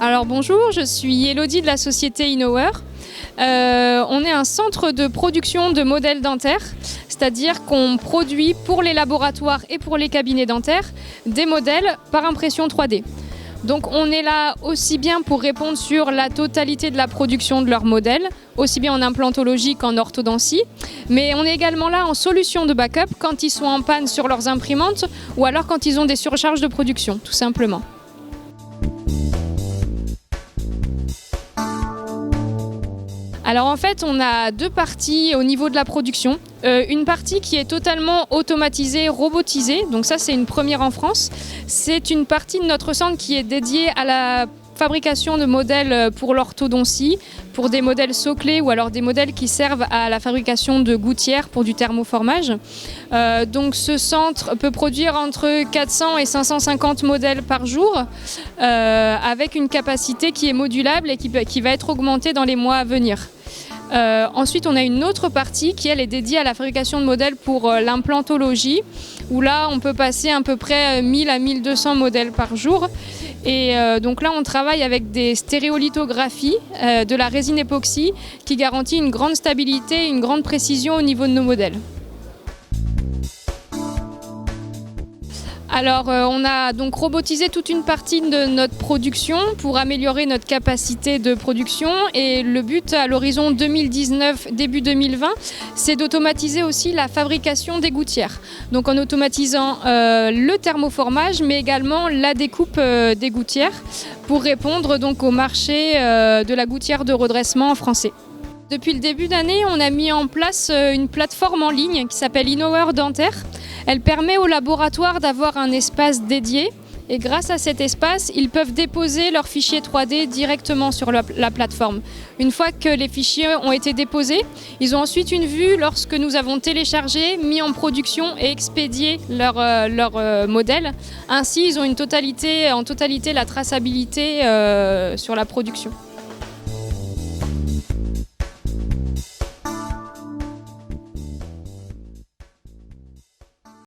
Alors bonjour, je suis Elodie de la société Innower. On est un centre de production de modèles dentaires, c'est-à-dire qu'on produit pour les laboratoires et pour les cabinets dentaires des modèles par impression 3D. Donc on est là aussi bien pour répondre sur la totalité de la production de leurs modèles, aussi bien en implantologie qu'en orthodontie, mais on est également là en solution de backup quand ils sont en panne sur leurs imprimantes ou alors quand ils ont des surcharges de production, tout simplement. Alors en fait, on a deux parties au niveau de la production. Une partie qui est totalement automatisée, robotisée, donc ça c'est une première en France. C'est une partie de notre centre qui est dédiée à la fabrication de modèles pour l'orthodontie, pour des modèles soclés ou alors des modèles qui servent à la fabrication de gouttières pour du thermoformage. Donc ce centre peut produire entre 400 et 550 modèles par jour avec une capacité qui est modulable et qui va être augmentée dans les mois à venir. Ensuite, on a une autre partie qui elle est dédiée à la fabrication de modèles pour l'implantologie, où là on peut passer à peu près 1000 à 1200 modèles par jour. Et donc là on travaille avec des stéréolithographies, de la résine époxy qui garantit une grande stabilité et une grande précision au niveau de nos modèles. Alors on a donc robotisé toute une partie de notre production pour améliorer notre capacité de production et le but à l'horizon 2019, début 2020, c'est d'automatiser aussi la fabrication des gouttières. Donc en automatisant le thermoformage mais également la découpe des gouttières pour répondre donc au marché de la gouttière de redressement en français. Depuis le début d'année, on a mis en place une plateforme en ligne qui s'appelle Innower Dentaire. Elle permet aux laboratoires d'avoir un espace dédié et grâce à cet espace, ils peuvent déposer leurs fichiers 3D directement sur la plateforme. Une fois que les fichiers ont été déposés, ils ont ensuite une vue lorsque nous avons téléchargé, mis en production et expédié leur modèle. Ainsi, ils ont en totalité la traçabilité sur la production.